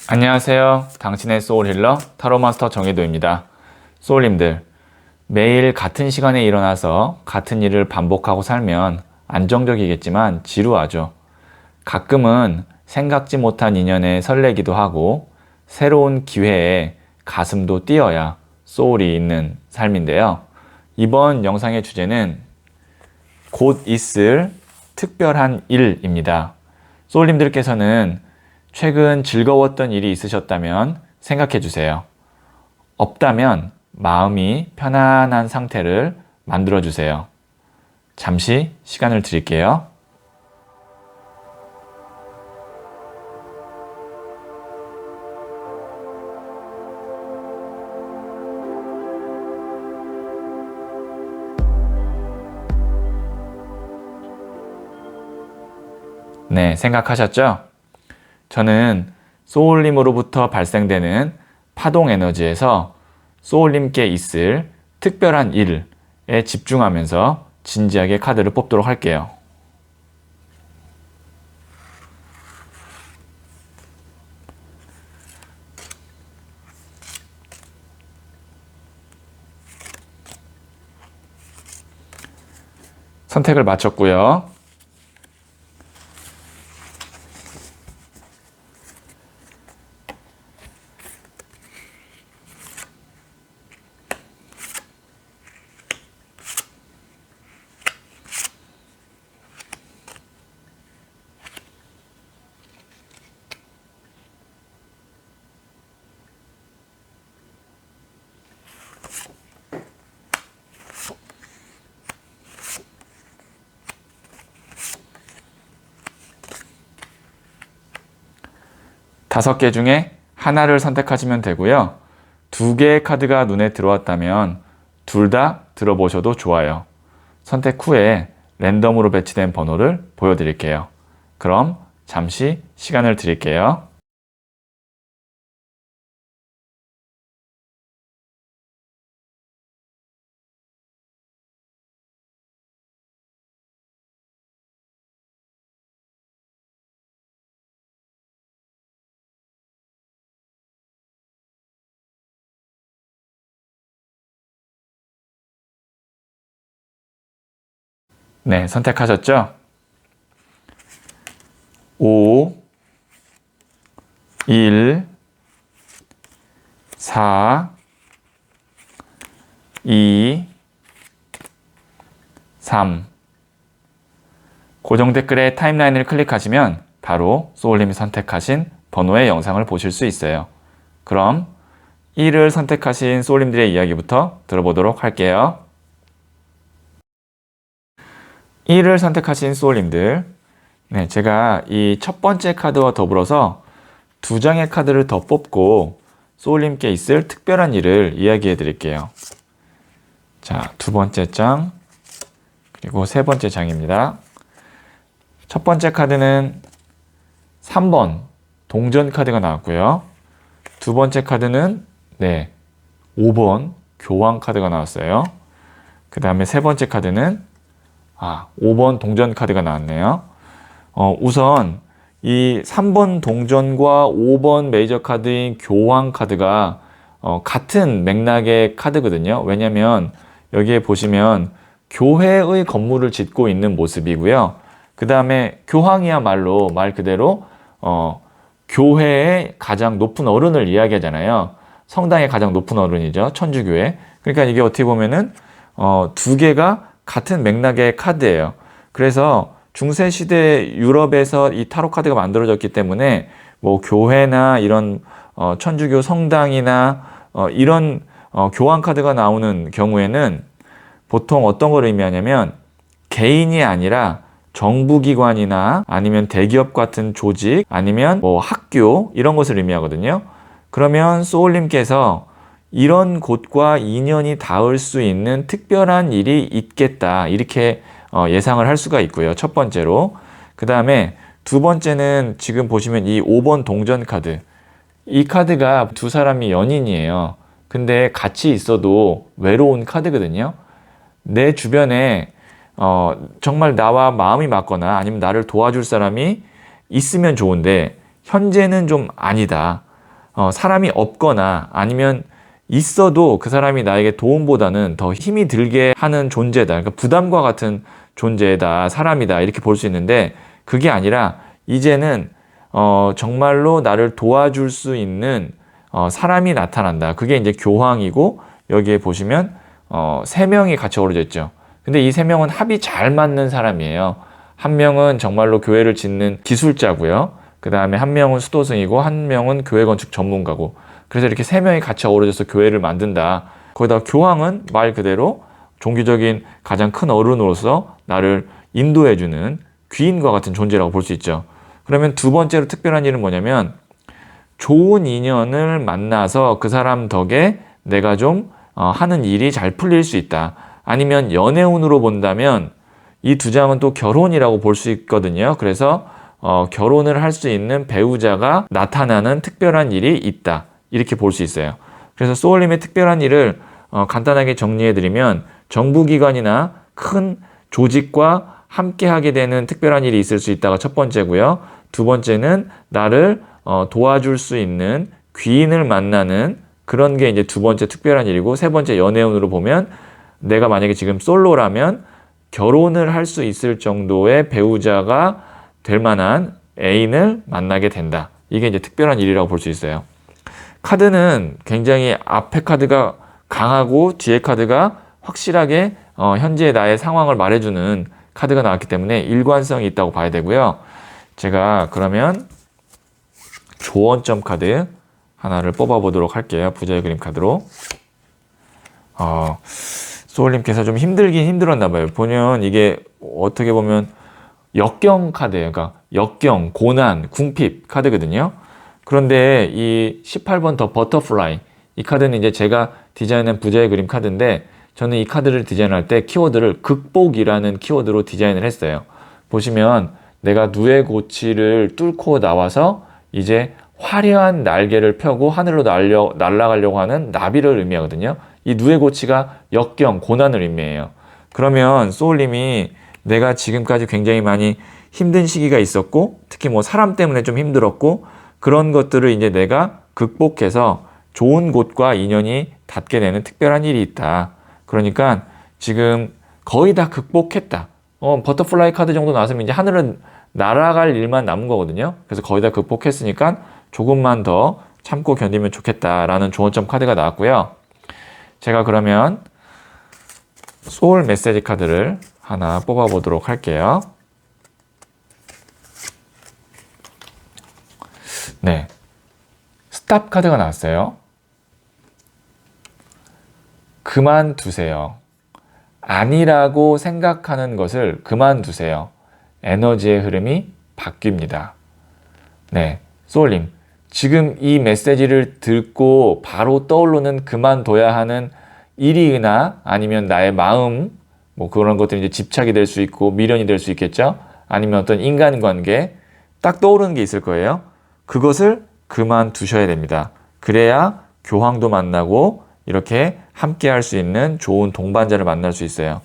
안녕하세요. 당신의 소울힐러 타로마스터 정혜도입니다. 소울님들, 매일 같은 시간에 일어나서 같은 일을 반복하고 살면 안정적이겠지만 지루하죠. 가끔은 생각지 못한 인연에 설레기도 하고 새로운 기회에 가슴도 뛰어야 소울이 있는 삶인데요. 이번 영상의 주제는 곧 있을 특별한 일입니다. 소울님들께서는 최근 즐거웠던 일이 있으셨다면 생각해 주세요. 없다면 마음이 편안한 상태를 만들어 주세요. 잠시 시간을 드릴게요. 네, 생각하셨죠? 저는 소울님으로부터 발생되는 파동 에너지에서 소울님께 있을 특별한 일에 집중하면서 진지하게 카드를 뽑도록 할게요. 선택을 마쳤고요. 다섯 개 중에 하나를 선택하시면 되고요. 두 개의 카드가 눈에 들어왔다면 둘 다 들어보셔도 좋아요. 선택 후에 랜덤으로 배치된 번호를 보여드릴게요. 그럼 잠시 시간을 드릴게요. 네, 선택하셨죠? 5, 1, 4, 2, 3. 고정 댓글에 타임라인을 클릭하시면 바로 소울님이 선택하신 번호의 영상을 보실 수 있어요. 그럼 1을 선택하신 소울님들의 이야기부터 들어보도록 할게요. 1을 선택하신 소울님들, 네, 제가 이 첫 번째 카드와 더불어서 두 장의 카드를 더 뽑고 소울님께 있을 특별한 일을 이야기해 드릴게요. 자, 두 번째 장, 그리고 세 번째 장입니다. 첫 번째 카드는 3번 동전 카드가 나왔고요. 두 번째 카드는 5번 교황 카드가 나왔어요. 그 다음에 세 번째 카드는 5번 동전 카드가 나왔네요. 우선 이 3번 동전과 5번 메이저 카드인 교황 카드가 같은 맥락의 카드거든요. 왜냐면 여기에 보시면 교회의 건물을 짓고 있는 모습이고요. 그 다음에 교황이야말로 말 그대로 교회의 가장 높은 어른을 이야기하잖아요. 성당의 가장 높은 어른이죠. 천주교회. 그러니까 이게 어떻게 보면은 두 개가 같은 맥락의 카드예요. 그래서 중세시대 유럽에서 이 타로 카드가 만들어졌기 때문에 뭐 교회나 이런 천주교 성당이나 이런 교황 카드가 나오는 경우에는 보통 어떤 걸 의미하냐면 개인이 아니라 정부기관이나 아니면 대기업 같은 조직 아니면 뭐 학교 이런 것을 의미하거든요. 그러면 소울님께서 이런 곳과 인연이 닿을 수 있는 특별한 일이 있겠다 이렇게 예상을 할 수가 있고요. 첫 번째로. 그 다음에 두 번째는 지금 보시면 이 5번 동전 카드, 이 카드가 두 사람이 연인이에요. 근데 같이 있어도 외로운 카드거든요. 내 주변에 정말 나와 마음이 맞거나 아니면 나를 도와줄 사람이 있으면 좋은데 현재는 좀 아니다. 사람이 없거나 아니면 있어도 그 사람이 나에게 도움보다는 더 힘이 들게 하는 존재다. 그러니까 부담과 같은 존재다. 사람이다. 이렇게 볼 수 있는데 그게 아니라 이제는 정말로 나를 도와줄 수 있는 사람이 나타난다. 그게 이제 교황이고 여기에 보시면 3명이 같이 어우러져 있죠. 근데 이 3명은 합이 잘 맞는 사람이에요. 한 명은 정말로 교회를 짓는 기술자고요. 그 다음에 한 명은 수도승이고 한 명은 교회 건축 전문가고 그래서 이렇게 3명이 같이 어우러져서 교회를 만든다. 거기다 교황은 말 그대로 종교적인 가장 큰 어른으로서 나를 인도해주는 귀인과 같은 존재라고 볼 수 있죠. 그러면 두 번째로 특별한 일은 뭐냐면 좋은 인연을 만나서 그 사람 덕에 내가 좀 하는 일이 잘 풀릴 수 있다. 아니면 연애운으로 본다면 이 두 장은 또 결혼이라고 볼 수 있거든요. 그래서 결혼을 할 수 있는 배우자가 나타나는 특별한 일이 있다. 이렇게 볼 수 있어요. 그래서 소울님의 특별한 일을 간단하게 정리해드리면 정부기관이나 큰 조직과 함께 하게 되는 특별한 일이 있을 수 있다가 첫 번째고요. 두 번째는 나를 도와줄 수 있는 귀인을 만나는 그런 게 이제 두 번째 특별한 일이고 세 번째 연애운으로 보면 내가 만약에 지금 솔로라면 결혼을 할 수 있을 정도의 배우자가 될 만한 애인을 만나게 된다. 이게 이제 특별한 일이라고 볼 수 있어요. 카드는 굉장히 앞에 카드가 강하고 뒤에 카드가 확실하게 현재 나의 상황을 말해주는 카드가 나왔기 때문에 일관성이 있다고 봐야 되고요. 제가 그러면 조언점 카드 하나를 뽑아보도록 할게요. 부자의 그림 카드로. 소울님께서 좀 힘들긴 힘들었나 봐요. 보면 이게 어떻게 보면 역경 카드예요. 그러니까 역경, 고난, 궁핍 카드거든요. 그런데 이 18번 더 버터플라이 이 카드는 이제 제가 디자인한 부자의 그림 카드인데 저는 이 카드를 디자인할 때 키워드를 극복이라는 키워드로 디자인을 했어요. 보시면 내가 누에 고치를 뚫고 나와서 이제 화려한 날개를 펴고 하늘로 날아가려고 하는 나비를 의미하거든요. 이 누에 고치가 역경, 고난을 의미해요. 그러면 소울님이 내가 지금까지 굉장히 많이 힘든 시기가 있었고 특히 뭐 사람 때문에 좀 힘들었고 그런 것들을 이제 내가 극복해서 좋은 곳과 인연이 닿게 되는 특별한 일이 있다. 그러니까 지금 거의 다 극복했다. 버터플라이 카드 정도 나왔으면 이제 하늘은 날아갈 일만 남은 거거든요. 그래서 거의 다 극복했으니까 조금만 더 참고 견디면 좋겠다라는 조언점 카드가 나왔고요. 제가 그러면 소울 메시지 카드를 하나 뽑아보도록 할게요. 네, 스탑 카드가 나왔어요. 그만두세요. 아니라고 생각하는 것을 그만두세요. 에너지의 흐름이 바뀝니다. 네, 소울님, 지금 이 메시지를 듣고 바로 떠오르는 그만둬야 하는 일이나 아니면 나의 마음, 뭐 그런 것들이 이제 집착이 될 수 있고 미련이 될 수 있겠죠? 아니면 어떤 인간관계, 딱 떠오르는 게 있을 거예요. 그것을 그만두셔야 됩니다. 그래야 교황도 만나고 이렇게 함께 할 수 있는 좋은 동반자를 만날 수 있어요.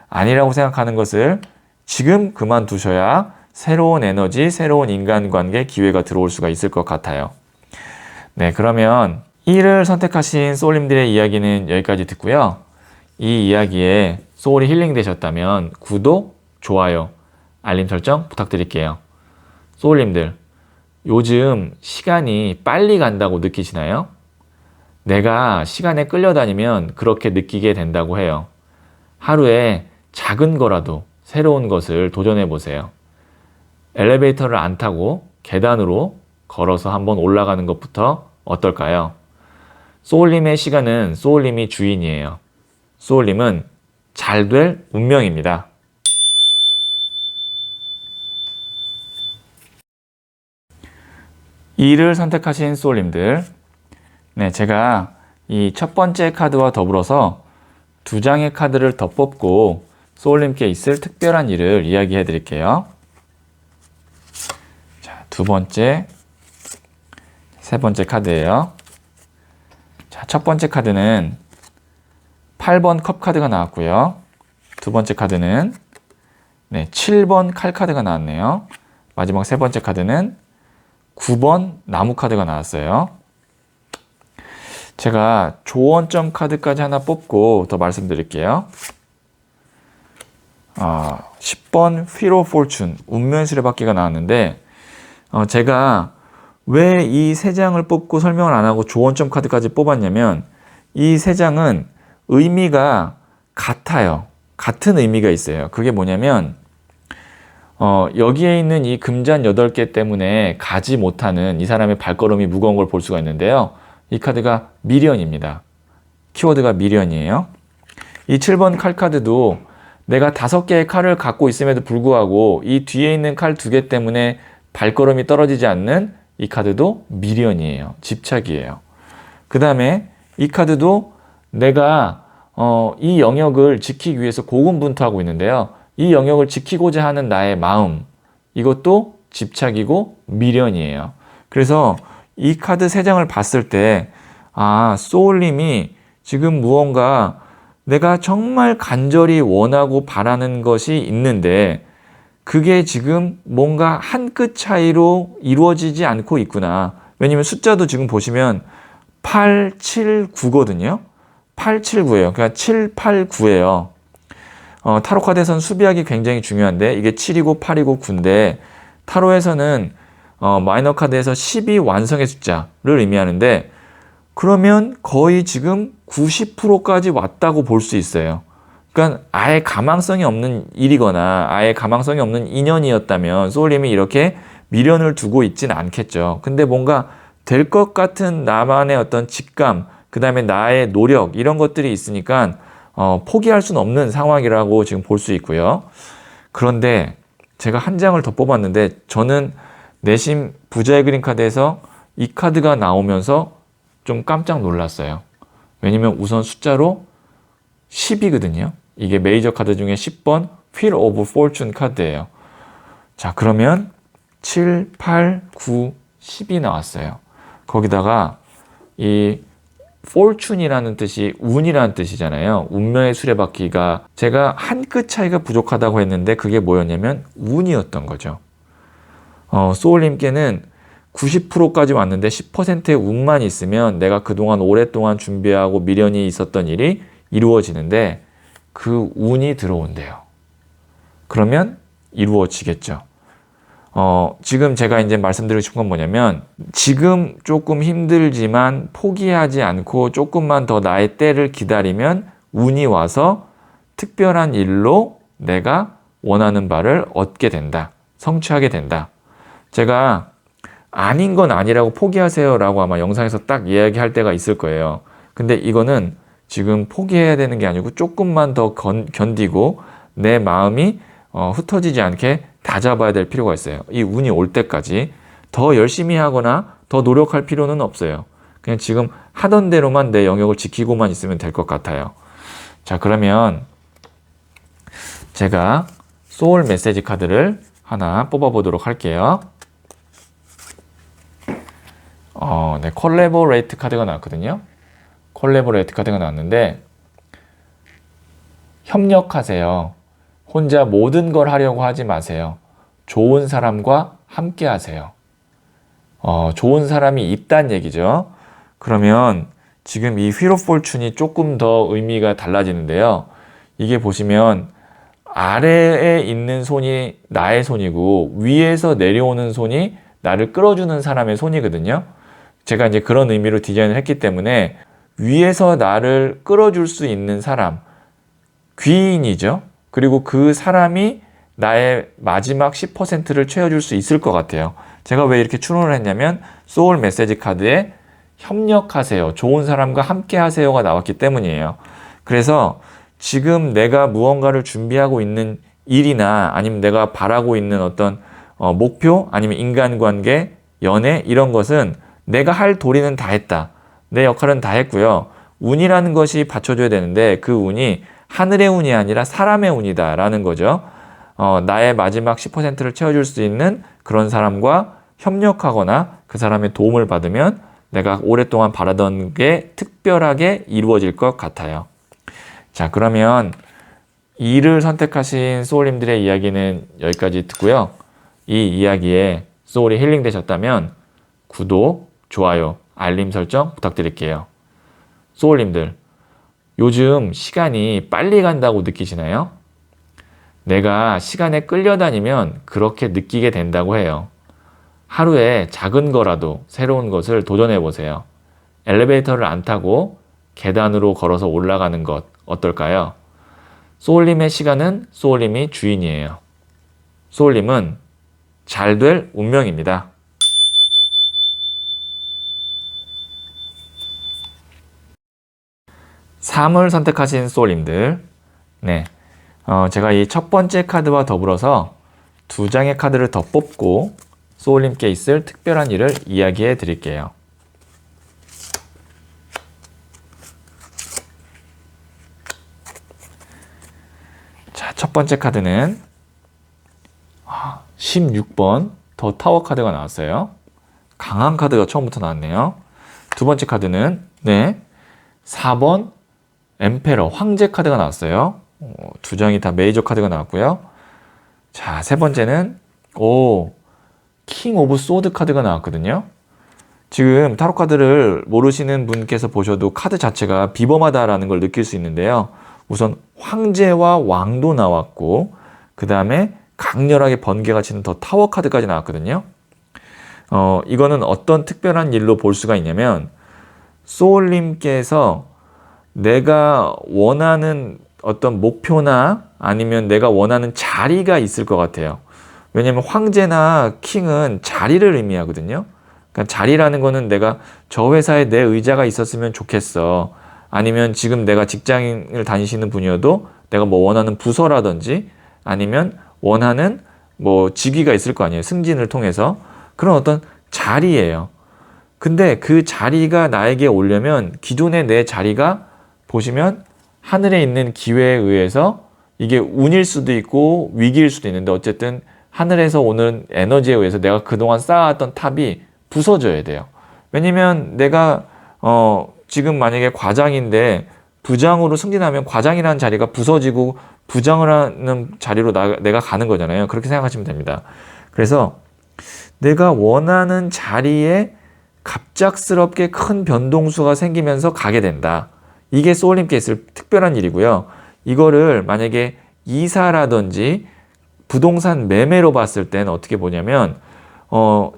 아니라고 생각하는 것을 지금 그만두셔야 새로운 에너지, 새로운 인간관계 기회가 들어올 수가 있을 것 같아요. 네, 그러면 1을 선택하신 소울님들의 이야기는 여기까지 듣고요. 이 이야기에 소울이 힐링 되셨다면 구독, 좋아요, 알림 설정 부탁드릴게요. 소울님들, 요즘 시간이 빨리 간다고 느끼시나요? 내가 시간에 끌려다니면 그렇게 느끼게 된다고 해요. 하루에 작은 거라도 새로운 것을 도전해 보세요. 엘리베이터를 안 타고 계단으로 걸어서 한번 올라가는 것부터 어떨까요? 소울님의 시간은 소울님이 주인이에요. 소울님은 잘 될 운명입니다. 이를 선택하신 소울님들, 네, 제가 이 첫 번째 카드와 더불어서 두 장의 카드를 더 뽑고 소울님께 있을 특별한 일을 이야기해 드릴게요. 자, 두 번째, 세 번째 카드예요. 자, 첫 번째 카드는 8번 컵 카드가 나왔고요. 두 번째 카드는 7번 칼 카드가 나왔네요. 마지막 세 번째 카드는 9번 나무 카드가 나왔어요. 제가 조언점 카드까지 하나 뽑고 더 말씀드릴게요. 10번 Wheel of Fortune, 운명의 수레바퀴가 나왔는데 제가 왜 이 세 장을 뽑고 설명을 안 하고 조언점 카드까지 뽑았냐면 이 세 장은 의미가 같아요. 같은 의미가 있어요. 그게 뭐냐면 여기에 있는 이 금잔 8개 때문에 가지 못하는 이 사람의 발걸음이 무거운 걸 볼 수가 있는데요. 이 카드가 미련입니다. 키워드가 미련이에요. 이 7번 칼 카드도 내가 5개의 칼을 갖고 있음에도 불구하고 이 뒤에 있는 칼 2개 때문에 발걸음이 떨어지지 않는 이 카드도 미련이에요. 집착이에요. 그 다음에 이 카드도 내가 이 영역을 지키기 위해서 고군분투하고 있는데요. 이 영역을 지키고자 하는 나의 마음, 이것도 집착이고 미련이에요. 그래서 이 카드 3장을 봤을 때 소울님이 지금 무언가 내가 정말 간절히 원하고 바라는 것이 있는데 그게 지금 뭔가 한 끗 차이로 이루어지지 않고 있구나. 왜냐면 숫자도 지금 보시면 8, 7, 9거든요. 8, 7, 9예요. 그러니까 7, 8, 9예요. 타로 카드에서는 수비하기 굉장히 중요한데 이게 7이고 8이고 9인데 타로에서는 마이너 카드에서 10이 완성의 숫자를 의미하는데 그러면 거의 지금 90%까지 왔다고 볼 수 있어요. 그러니까 아예 가망성이 없는 일이거나 아예 가망성이 없는 인연이었다면 소울님이 이렇게 미련을 두고 있진 않겠죠. 근데 뭔가 될 것 같은 나만의 어떤 직감, 그 다음에 나의 노력 이런 것들이 있으니까 포기할 수는 없는 상황이라고 지금 볼 수 있고요. 그런데 제가 한 장을 더 뽑았는데 저는 내심 부자의 그림 카드에서 이 카드가 나오면서 좀 깜짝 놀랐어요. 왜냐면 우선 숫자로 10이거든요. 이게 메이저 카드 중에 10번 Wheel of Fortune 카드예요. 자, 그러면 7, 8, 9, 10이 나왔어요. 거기다가 이 fortune이라는 뜻이 운이라는 뜻이잖아요. 운명의 수레바퀴가 제가 한 끗 차이가 부족하다고 했는데 그게 뭐였냐면 운이었던 거죠. 소울님께는 90%까지 왔는데 10%의 운만 있으면 내가 그동안 오랫동안 준비하고 미련이 있었던 일이 이루어지는데 그 운이 들어온대요. 그러면 이루어지겠죠. 지금 제가 이제 말씀드리고 싶은 건 뭐냐면 지금 조금 힘들지만 포기하지 않고 조금만 더 나의 때를 기다리면 운이 와서 특별한 일로 내가 원하는 바를 얻게 된다. 성취하게 된다. 제가 아닌 건 아니라고 포기하세요 라고 아마 영상에서 딱 이야기할 때가 있을 거예요. 근데 이거는 지금 포기해야 되는 게 아니고 조금만 더 견디고 내 마음이 흩어지지 않게 다잡아야 될 필요가 있어요. 이 운이 올 때까지 더 열심히 하거나 더 노력할 필요는 없어요. 그냥 지금 하던 대로만 내 영역을 지키고만 있으면 될 것 같아요. 자, 그러면 제가 소울 메시지 카드를 하나 뽑아보도록 할게요. 네, 콜래보레이트 카드가 나왔거든요. 콜래보레이트 카드가 나왔는데 협력하세요. 혼자 모든 걸 하려고 하지 마세요. 좋은 사람과 함께 하세요. 좋은 사람이 있다는 얘기죠. 그러면 지금 이 Wheel of Fortune이 조금 더 의미가 달라지는데요. 이게 보시면 아래에 있는 손이 나의 손이고 위에서 내려오는 손이 나를 끌어주는 사람의 손이거든요. 제가 이제 그런 의미로 디자인을 했기 때문에 위에서 나를 끌어줄 수 있는 사람, 귀인이죠. 그리고 그 사람이 나의 마지막 10%를 채워줄 수 있을 것 같아요. 제가 왜 이렇게 추론을 했냐면 소울 메시지 카드에 협력하세요. 좋은 사람과 함께 하세요가 나왔기 때문이에요. 그래서 지금 내가 무언가를 준비하고 있는 일이나 아니면 내가 바라고 있는 어떤 목표 아니면 인간관계, 연애 이런 것은 내가 할 도리는 다 했다. 내 역할은 다 했고요. 운이라는 것이 받쳐줘야 되는데 그 운이 하늘의 운이 아니라 사람의 운이다 라는 거죠. 나의 마지막 10%를 채워줄 수 있는 그런 사람과 협력하거나 그 사람의 도움을 받으면 내가 오랫동안 바라던 게 특별하게 이루어질 것 같아요. 자, 그러면 2를 선택하신 소울님들의 이야기는 여기까지 듣고요. 이 이야기에 소울이 힐링 되셨다면 구독, 좋아요, 알림 설정 부탁드릴게요. 소울님들, 요즘 시간이 빨리 간다고 느끼시나요? 내가 시간에 끌려다니면 그렇게 느끼게 된다고 해요. 하루에 작은 거라도 새로운 것을 도전해 보세요. 엘리베이터를 안 타고 계단으로 걸어서 올라가는 것 어떨까요? 소울님의 시간은 소울님이 주인이에요. 소울님은 잘 될 운명입니다. 삶을 선택하신 소울님들, 네, 제가 이 첫 번째 카드와 더불어서 두 장의 카드를 더 뽑고 소울님께 있을 특별한 일을 이야기해 드릴게요. 자, 첫 번째 카드는 16번 더 타워 카드가 나왔어요. 강한 카드가 처음부터 나왔네요. 두 번째 카드는 4번 엠페러 황제 카드가 나왔어요. 두 장이 다 메이저 카드가 나왔고요. 자, 세 번째는 킹 오브 소드 카드가 나왔거든요. 지금 타로 카드를 모르시는 분께서 보셔도 카드 자체가 비범하다라는 걸 느낄 수 있는데요. 우선 황제와 왕도 나왔고, 그 다음에 강렬하게 번개가 치는 더 타워 카드까지 나왔거든요. 이거는 어떤 특별한 일로 볼 수가 있냐면, 소울님께서 내가 원하는 어떤 목표나 아니면 내가 원하는 자리가 있을 것 같아요. 왜냐면 황제나 킹은 자리를 의미하거든요. 그러니까 자리라는 거는 내가 저 회사에 내 의자가 있었으면 좋겠어. 아니면 지금 내가 직장을 다니시는 분이어도 내가 뭐 원하는 부서라든지 아니면 원하는 뭐 직위가 있을 거 아니에요. 승진을 통해서. 그런 어떤 자리예요. 근데 그 자리가 나에게 오려면 기존의 내 자리가 보시면 하늘에 있는 기회에 의해서 이게 운일 수도 있고 위기일 수도 있는데 어쨌든 하늘에서 오는 에너지에 의해서 내가 그동안 쌓아왔던 탑이 부서져야 돼요. 왜냐면 내가 지금 만약에 과장인데 부장으로 승진하면 과장이라는 자리가 부서지고 부장을 하는 자리로 내가 가는 거잖아요. 그렇게 생각하시면 됩니다. 그래서 내가 원하는 자리에 갑작스럽게 큰 변동수가 생기면서 가게 된다. 이게 소울님께 있을 특별한 일이고요. 이거를 만약에 이사라든지 부동산 매매로 봤을 때는 어떻게 보냐면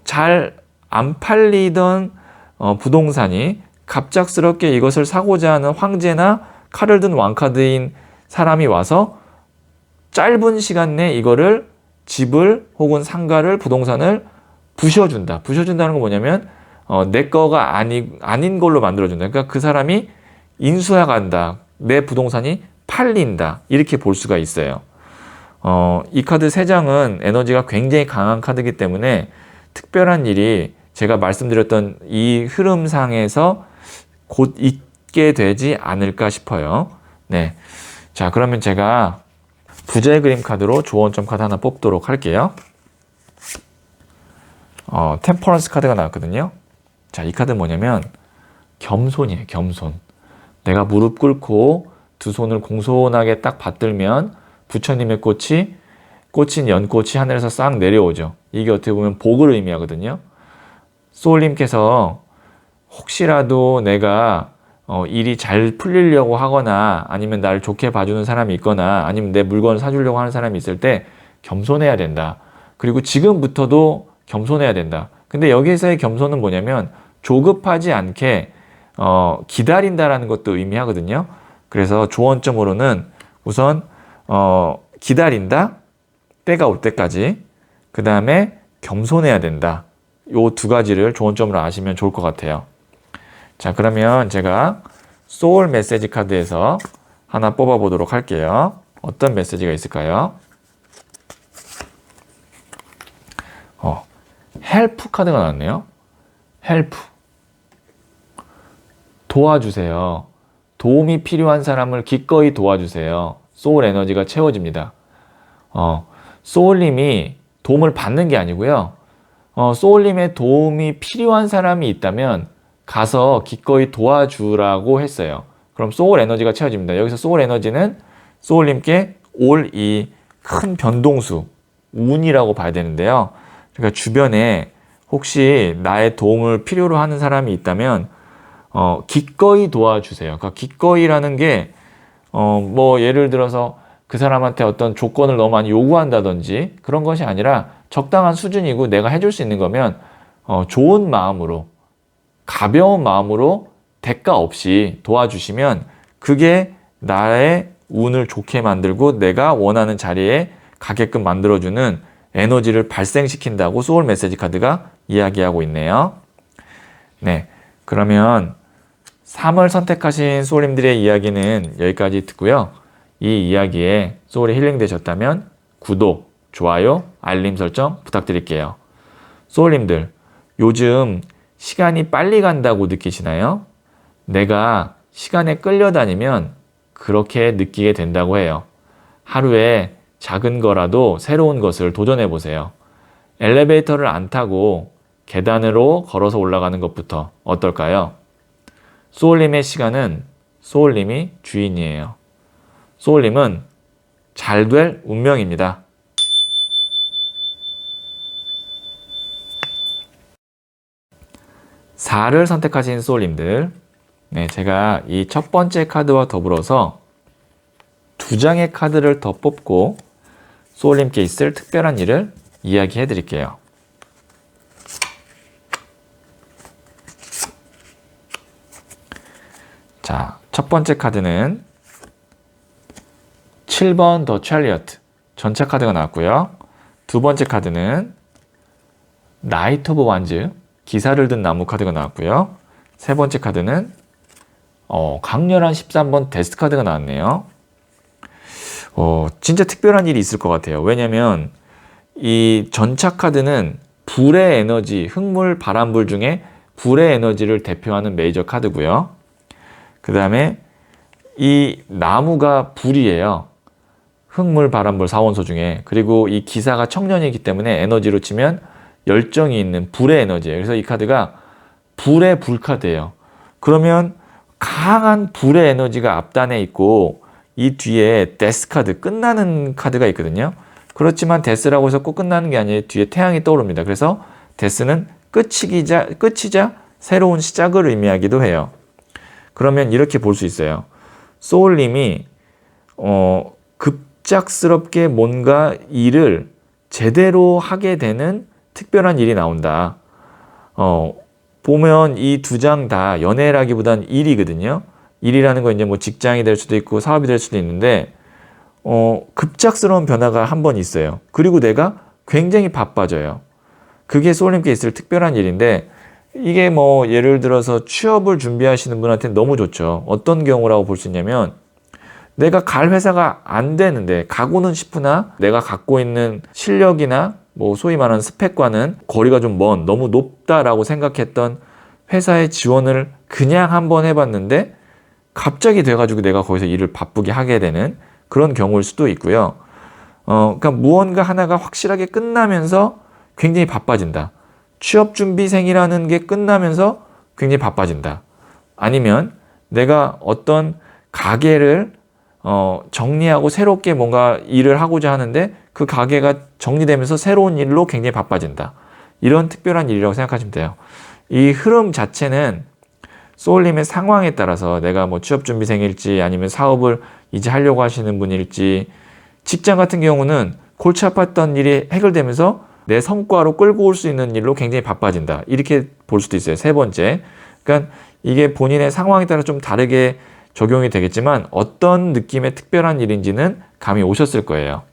잘 안 팔리던 부동산이 갑작스럽게 이것을 사고자 하는 황제나 칼을 든 왕카드인 사람이 와서 짧은 시간 내에 이거를 집을 혹은 상가를 부동산을 부셔준다. 부셔준다는 건 뭐냐면 내 거가 아닌 걸로 만들어준다. 그러니까 그 사람이 인수해간다. 내 부동산이 팔린다. 이렇게 볼 수가 있어요. 이 카드 3장은 에너지가 굉장히 강한 카드이기 때문에 특별한 일이 제가 말씀드렸던 이 흐름상에서 곧 있게 되지 않을까 싶어요. 네. 자, 그러면 제가 부자의 그림 카드로 조언점 카드 하나 뽑도록 할게요. 템퍼런스 카드가 나왔거든요. 자, 이 카드는 뭐냐면 겸손이에요. 겸손. 내가 무릎 꿇고 두 손을 공손하게 딱 받들면 부처님의 꽂힌 연꽃이 하늘에서 싹 내려오죠. 이게 어떻게 보면 복을 의미하거든요. 소울님께서 혹시라도 내가 일이 잘 풀리려고 하거나 아니면 나를 좋게 봐주는 사람이 있거나 아니면 내 물건을 사주려고 하는 사람이 있을 때 겸손해야 된다. 그리고 지금부터도 겸손해야 된다. 근데 여기에서의 겸손은 뭐냐면 조급하지 않게 기다린다라는 것도 의미하거든요. 그래서 조언점으로는 우선 기다린다. 때가 올 때까지. 그 다음에 겸손해야 된다. 요 두 가지를 조언점으로 아시면 좋을 것 같아요. 자, 그러면 제가 소울 메시지 카드에서 하나 뽑아 보도록 할게요. 어떤 메시지가 있을까요? 헬프 카드가 나왔네요. 헬프. 도와주세요. 도움이 필요한 사람을 기꺼이 도와주세요. 소울 에너지가 채워집니다. 소울님이 도움을 받는 게 아니고요. 소울님의 도움이 필요한 사람이 있다면 가서 기꺼이 도와주라고 했어요. 그럼 소울 에너지가 채워집니다. 여기서 소울 에너지는 소울님께 올 이 큰 변동수, 운이라고 봐야 되는데요. 그러니까 주변에 혹시 나의 도움을 필요로 하는 사람이 있다면 기꺼이 도와주세요. 그러니까 기꺼이라는 게, 뭐, 예를 들어서 그 사람한테 어떤 조건을 너무 많이 요구한다든지 그런 것이 아니라 적당한 수준이고 내가 해줄 수 있는 거면, 좋은 마음으로, 가벼운 마음으로 대가 없이 도와주시면 그게 나의 운을 좋게 만들고 내가 원하는 자리에 가게끔 만들어주는 에너지를 발생시킨다고 소울 메시지 카드가 이야기하고 있네요. 네, 그러면 3을 선택하신 소울님들의 이야기는 여기까지 듣고요. 이 이야기에 소울이 힐링되셨다면 구독, 좋아요, 알림 설정 부탁드릴게요. 소울님들, 요즘 시간이 빨리 간다고 느끼시나요? 내가 시간에 끌려다니면 그렇게 느끼게 된다고 해요. 하루에 작은 거라도 새로운 것을 도전해 보세요. 엘리베이터를 안 타고 계단으로 걸어서 올라가는 것부터 어떨까요? 소울님의 시간은 소울님이 주인이에요. 소울님은 잘 될 운명입니다. 4를 선택하신 소울님들, 네, 제가 이 첫 번째 카드와 더불어서 2장의 카드를 더 뽑고 소울님께 있을 특별한 일을 이야기해 드릴게요. 자, 첫 번째 카드는 7번 더 찰리어트 전차 카드가 나왔고요. 두 번째 카드는 나이트 오브 완즈 기사를 든 나무 카드가 나왔고요. 세 번째 카드는 강렬한 13번 데스트 카드가 나왔네요. 진짜 특별한 일이 있을 것 같아요. 왜냐면 이 전차 카드는 불의 에너지, 흙물, 바람, 불 중에 불의 에너지를 대표하는 메이저 카드고요. 그 다음에 이 나무가 불이에요. 흙물, 바람, 불 4원소 중에. 그리고 이 기사가 청년이기 때문에 에너지로 치면 열정이 있는 불의 에너지예요. 그래서 이 카드가 불의 불 카드예요. 그러면 강한 불의 에너지가 앞단에 있고 이 뒤에 데스 카드, 끝나는 카드가 있거든요. 그렇지만 데스라고 해서 꼭 끝나는 게 아니에요. 뒤에 태양이 떠오릅니다. 그래서 데스는 끝이자 새로운 시작을 의미하기도 해요. 그러면 이렇게 볼 수 있어요. 소울님이 급작스럽게 뭔가 일을 제대로 하게 되는 특별한 일이 나온다. 보면 이 2장 다 연애라기보단 일이거든요. 일이라는 건 이제 뭐 직장이 될 수도 있고 사업이 될 수도 있는데 급작스러운 변화가 한 번 있어요. 그리고 내가 굉장히 바빠져요. 그게 소울님께 있을 특별한 일인데 이게 뭐 예를 들어서 취업을 준비하시는 분한테는 너무 좋죠. 어떤 경우라고 볼 수 있냐면 내가 갈 회사가 안 되는데 가고는 싶으나 내가 갖고 있는 실력이나 뭐 소위 말하는 스펙과는 거리가 좀 먼, 너무 높다라고 생각했던 회사에 지원을 그냥 한번 해봤는데 갑자기 돼가지고 내가 거기서 일을 바쁘게 하게 되는 그런 경우일 수도 있고요. 그러니까 무언가 하나가 확실하게 끝나면서 굉장히 바빠진다. 취업준비생이라는 게 끝나면서 굉장히 바빠진다. 아니면 내가 어떤 가게를 정리하고 새롭게 뭔가 일을 하고자 하는데 그 가게가 정리되면서 새로운 일로 굉장히 바빠진다. 이런 특별한 일이라고 생각하시면 돼요. 이 흐름 자체는 소울님의 상황에 따라서 내가 뭐 취업준비생일지 아니면 사업을 이제 하려고 하시는 분일지 직장 같은 경우는 골치 아팠던 일이 해결되면서 내 성과로 끌고 올 수 있는 일로 굉장히 바빠진다. 이렇게 볼 수도 있어요. 세 번째. 그러니까 이게 본인의 상황에 따라 좀 다르게 적용이 되겠지만 어떤 느낌의 특별한 일인지는 감이 오셨을 거예요.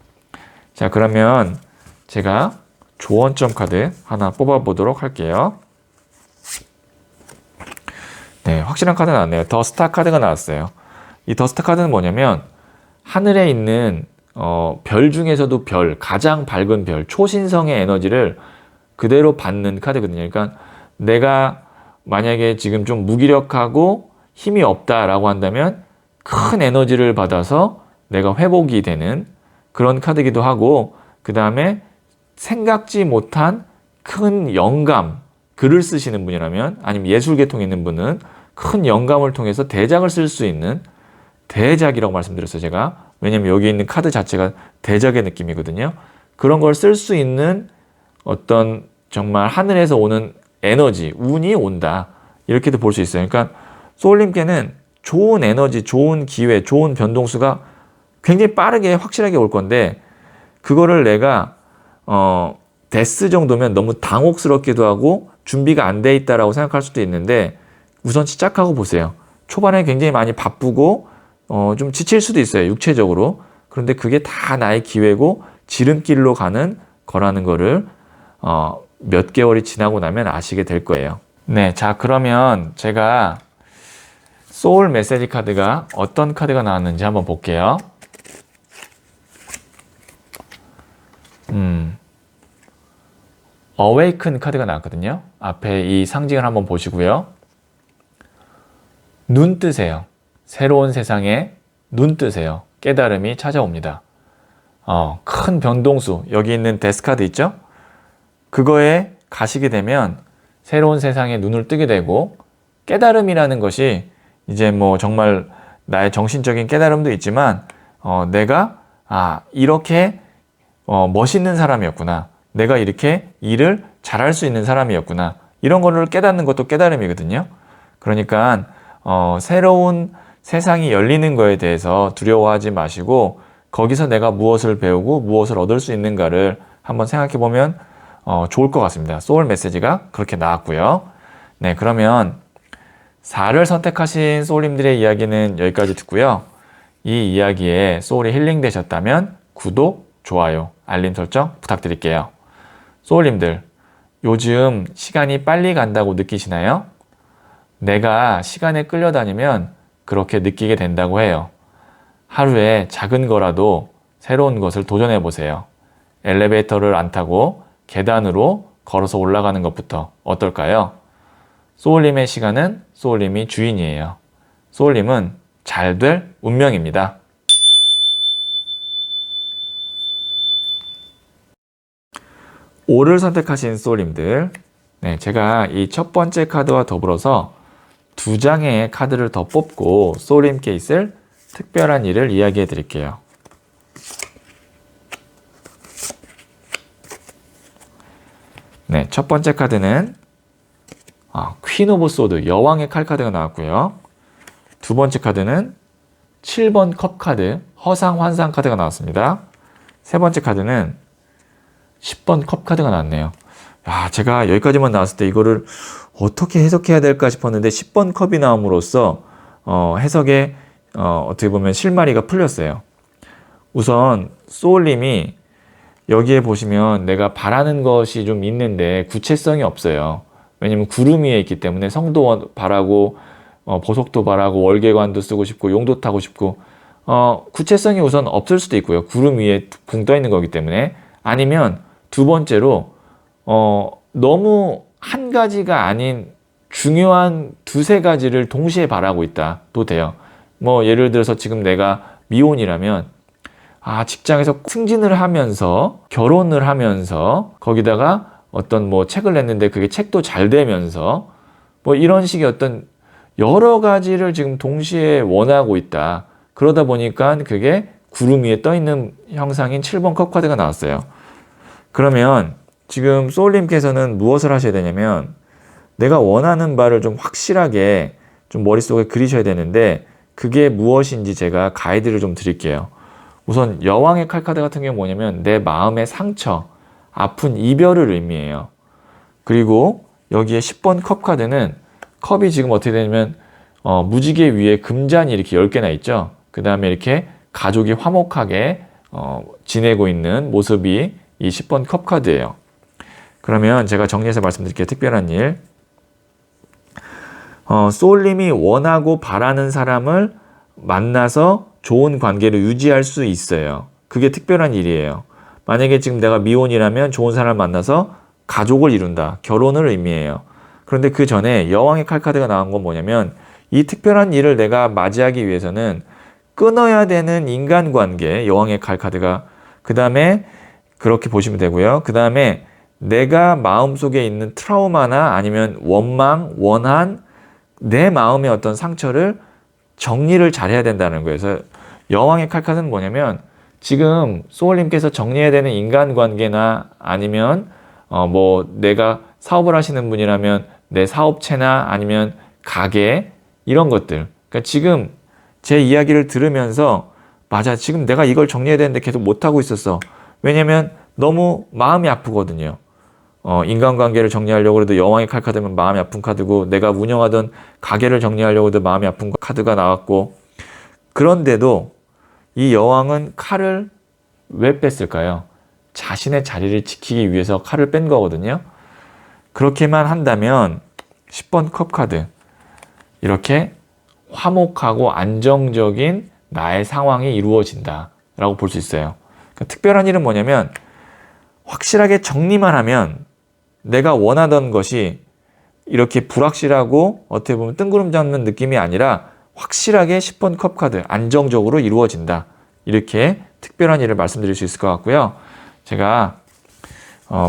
자, 그러면 제가 조언점 카드 하나 뽑아보도록 할게요. 네, 확실한 카드 나왔네요. 더 스타 카드가 나왔어요. 이 더 스타 카드는 뭐냐면 하늘에 있는 별 중에서도 가장 밝은 별, 초신성의 에너지를 그대로 받는 카드거든요. 그러니까 내가 만약에 지금 좀 무기력하고 힘이 없다라고 한다면 큰 에너지를 받아서 내가 회복이 되는 그런 카드이기도 하고, 그 다음에 생각지 못한 큰 영감, 글을 쓰시는 분이라면 아니면 예술 계통에 있는 분은 큰 영감을 통해서 대작을 쓸 수 있는 대작이라고 말씀드렸어요, 제가. 왜냐면 여기 있는 카드 자체가 대작의 느낌이거든요. 그런 걸 쓸 수 있는 어떤 정말 하늘에서 오는 에너지, 운이 온다. 이렇게도 볼 수 있어요. 그러니까 소울님께는 좋은 에너지, 좋은 기회, 좋은 변동수가 굉장히 빠르게 확실하게 올 건데 그거를 내가 데스 정도면 너무 당혹스럽기도 하고 준비가 안 돼 있다라고 생각할 수도 있는데 우선 시작하고 보세요. 초반에 굉장히 많이 바쁘고 좀 지칠 수도 있어요. 육체적으로. 그런데 그게 다 나의 기회고 지름길로 가는 거라는 거를 몇 개월이 지나고 나면 아시게 될 거예요. 네, 자 그러면 제가 소울 메시지 카드가 어떤 카드가 나왔는지 한번 볼게요. 어웨이큰 카드가 나왔거든요. 앞에 이 상징을 한번 보시고요. 눈 뜨세요. 새로운 세상에 눈 뜨세요. 깨달음이 찾아옵니다. 큰 변동수, 여기 있는 데스 카드 있죠? 그거에 가시게 되면 새로운 세상에 눈을 뜨게 되고 깨달음이라는 것이 이제 뭐 정말 나의 정신적인 깨달음도 있지만 내가 이렇게 멋있는 사람이었구나. 내가 이렇게 일을 잘할 수 있는 사람이었구나. 이런 거를 깨닫는 것도 깨달음이거든요. 그러니까 새로운 세상이 열리는 거에 대해서 두려워하지 마시고 거기서 내가 무엇을 배우고 무엇을 얻을 수 있는가를 한번 생각해 보면 좋을 것 같습니다. 소울 메시지가 그렇게 나왔고요. 네, 그러면 4를 선택하신 소울님들의 이야기는 여기까지 듣고요. 이 이야기에 소울이 힐링 되셨다면 구독, 좋아요, 알림 설정 부탁드릴게요. 소울님들, 요즘 시간이 빨리 간다고 느끼시나요? 내가 시간에 끌려다니면 그렇게 느끼게 된다고 해요. 하루에 작은 거라도 새로운 것을 도전해 보세요. 엘리베이터를 안 타고 계단으로 걸어서 올라가는 것부터 어떨까요? 소울님의 시간은 소울님이 주인이에요. 소울님은 잘 될 운명입니다. 5를 선택하신 소울님들, 네, 제가 이 첫 번째 카드와 더불어서 2장의 카드를 더 뽑고 소울님께 있을 특별한 일을 이야기해 드릴게요. 네, 첫 번째 카드는 퀸 오브 소드, 여왕의 칼 카드가 나왔고요. 두 번째 카드는 7번 컵 카드, 허상 환상 카드가 나왔습니다. 세 번째 카드는 10번 컵 카드가 나왔네요. 제가 여기까지만 나왔을 때 이거를 어떻게 해석해야 될까 싶었는데 10번 컵이 나옴으로써 해석에 어떻게 보면 실마리가 풀렸어요. 우선 소울님이 여기에 보시면 내가 바라는 것이 좀 있는데 구체성이 없어요. 왜냐면 구름 위에 있기 때문에 성도 바라고 보석도 바라고 월계관도 쓰고 싶고 용도 타고 싶고 구체성이 우선 없을 수도 있고요. 구름 위에 붕 떠 있는 거기 때문에. 아니면 두 번째로 너무 한 가지가 아닌 중요한 두세 가지를 동시에 바라고 있다도 돼요. 뭐 예를 들어서 지금 내가 미혼이라면 직장에서 승진을 하면서 결혼을 하면서 거기다가 어떤 뭐 책을 냈는데 그게 책도 잘 되면서 뭐 이런 식의 어떤 여러 가지를 지금 동시에 원하고 있다. 그러다 보니까 그게 구름 위에 떠 있는 형상인 7번 컵 카드가 나왔어요. 그러면 지금 소울님께서는 무엇을 하셔야 되냐면 내가 원하는 바를 좀 확실하게 좀 머릿속에 그리셔야 되는데 그게 무엇인지 제가 가이드를 좀 드릴게요. 우선 여왕의 칼 카드 같은 경우는 뭐냐면 내 마음의 상처, 아픈 이별을 의미해요. 그리고 여기에 10번 컵 카드는 컵이 지금 어떻게 되냐면 무지개 위에 금잔이 이렇게 10개나 있죠. 그 다음에 이렇게 가족이 화목하게 지내고 있는 모습이 이 10번 컵 카드예요. 그러면 제가 정리해서 말씀드릴게요. 특별한 일. 소울님이 원하고 바라는 사람을 만나서 좋은 관계를 유지할 수 있어요. 그게 특별한 일이에요. 만약에 지금 내가 미혼이라면 좋은 사람을 만나서 가족을 이룬다. 결혼을 의미해요. 그런데 그 전에 여왕의 칼 카드가 나온 건 뭐냐면 이 특별한 일을 내가 맞이하기 위해서는 끊어야 되는 인간관계, 여왕의 칼 카드가 그 다음에 그렇게 보시면 되고요. 그 다음에 내가 마음속에 있는 트라우마나 아니면 원망, 원한 내 마음의 어떤 상처를 정리를 잘 해야 된다는 거예요. 그래서 여왕의 칼 카드는 뭐냐면 지금 소울님께서 정리해야 되는 인간관계나 아니면 뭐 내가 사업을 하시는 분이라면 내 사업체나 아니면 가게 이런 것들. 그러니까 지금 제 이야기를 들으면서 맞아, 지금 내가 이걸 정리해야 되는데 계속 못하고 있었어. 왜냐면 너무 마음이 아프거든요. 인간관계를 정리하려고 해도 여왕의 칼 카드면 마음이 아픈 카드고, 내가 운영하던 가게를 정리하려고 해도 마음이 아픈 카드가 나왔고, 그런데도 이 여왕은 칼을 왜 뺐을까요? 자신의 자리를 지키기 위해서 칼을 뺀 거거든요. 그렇게만 한다면 10번 컵 카드, 이렇게 화목하고 안정적인 나의 상황이 이루어진다 라고 볼 수 있어요. 그러니까 특별한 일은 뭐냐면, 확실하게 정리만 하면 내가 원하던 것이 이렇게 불확실하고 어떻게 보면 뜬구름 잡는 느낌이 아니라 확실하게 10번 컵 카드, 안정적으로 이루어진다. 이렇게 특별한 일을 말씀드릴 수 있을 것 같고요. 제가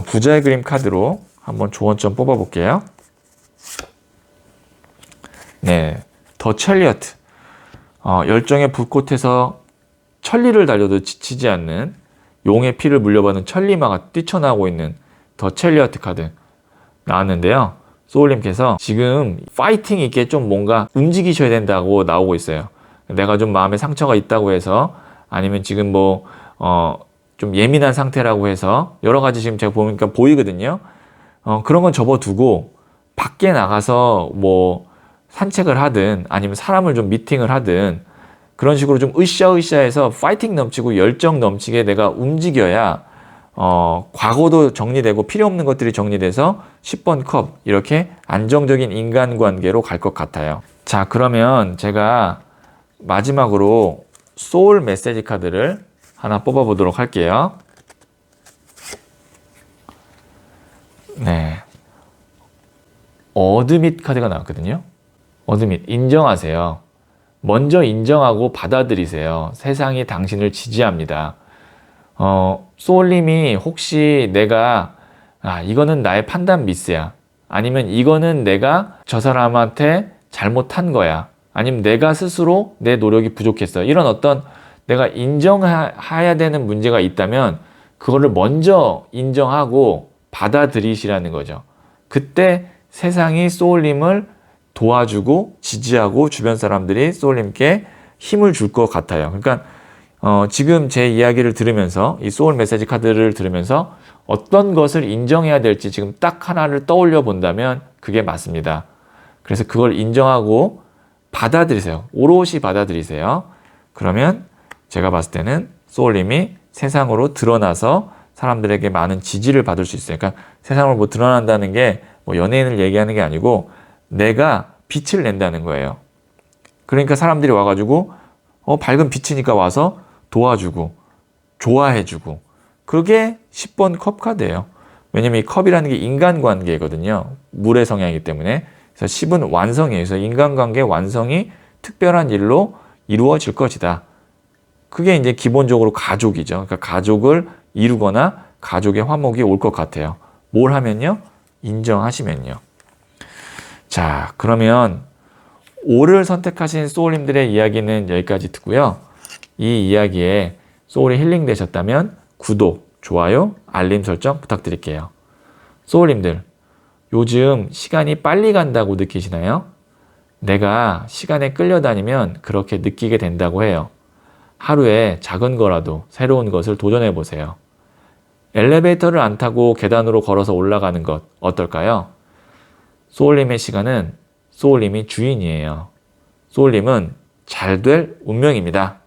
부자의 그림 카드로 한번 조언점 뽑아 볼게요. 네, 더 첼리어트. 열정의 불꽃에서 천리를 달려도 지치지 않는 용의 피를 물려받은 천리마가 뛰쳐나오고 있는 더 첼리어트 카드 나왔는데요. 소울님께서 지금 파이팅 있게 좀 뭔가 움직이셔야 된다고 나오고 있어요. 내가 좀 마음에 상처가 있다고 해서, 아니면 지금 좀 예민한 상태라고 해서, 여러 가지 지금 제가 보니까 보이거든요. 그런 건 접어두고 밖에 나가서 산책을 하든, 아니면 사람을 좀 미팅을 하든, 그런 식으로 좀 으쌰으쌰해서 파이팅 넘치고 열정 넘치게 내가 움직여야 과거도 정리되고 필요 없는 것들이 정리돼서 10번 컵, 이렇게 안정적인 인간관계로 갈 것 같아요. 자, 그러면 제가 마지막으로 소울 메시지 카드를 하나 뽑아 보도록 할게요. 네, 어드밋 카드가 나왔거든요. 어드밋, 인정하세요. 먼저 인정하고 받아들이세요. 세상이 당신을 지지합니다. 소울님이 혹시 내가 이거는 나의 판단 미스야, 아니면 이거는 내가 저 사람한테 잘못한 거야, 아니면 내가 스스로 내 노력이 부족했어, 이런 어떤 내가 인정해야 되는 문제가 있다면 그거를 먼저 인정하고 받아들이시라는 거죠. 그때 세상이 소울님을 도와주고 지지하고 주변 사람들이 소울님께 힘을 줄 것 같아요. 그러니까 지금 제 이야기를 들으면서, 이 소울 메시지 카드를 들으면서 어떤 것을 인정해야 될지 지금 딱 하나를 떠올려 본다면 그게 맞습니다. 그래서 그걸 인정하고 받아들이세요. 오롯이 받아들이세요. 그러면 제가 봤을 때는 소울님이 세상으로 드러나서 사람들에게 많은 지지를 받을 수 있어요. 그러니까 세상으로 드러난다는 게 연예인을 얘기하는 게 아니고 내가 빛을 낸다는 거예요. 그러니까 사람들이 와가지고 밝은 빛이니까 와서 도와주고 좋아해주고, 그게 10번 컵 카드예요. 왜냐면 이 컵이라는 게 인간관계거든요. 물의 성향이기 때문에. 그래서 10은 완성이에요. 그래서 인간관계 완성이 특별한 일로 이루어질 것이다. 그게 이제 기본적으로 가족이죠. 그러니까 가족을 이루거나 가족의 화목이 올 것 같아요. 뭘 하면요? 인정하시면요. 자, 그러면 5를 선택하신 소울님들의 이야기는 여기까지 듣고요. 이 이야기에 소울이 힐링 되셨다면 구독, 좋아요, 알림 설정 부탁드릴게요. 소울님들, 요즘 시간이 빨리 간다고 느끼시나요? 내가 시간에 끌려다니면 그렇게 느끼게 된다고 해요. 하루에 작은 거라도 새로운 것을 도전해 보세요. 엘리베이터를 안 타고 계단으로 걸어서 올라가는 것 어떨까요? 소울님의 시간은 소울님이 주인이에요. 소울님은 잘 될 운명입니다.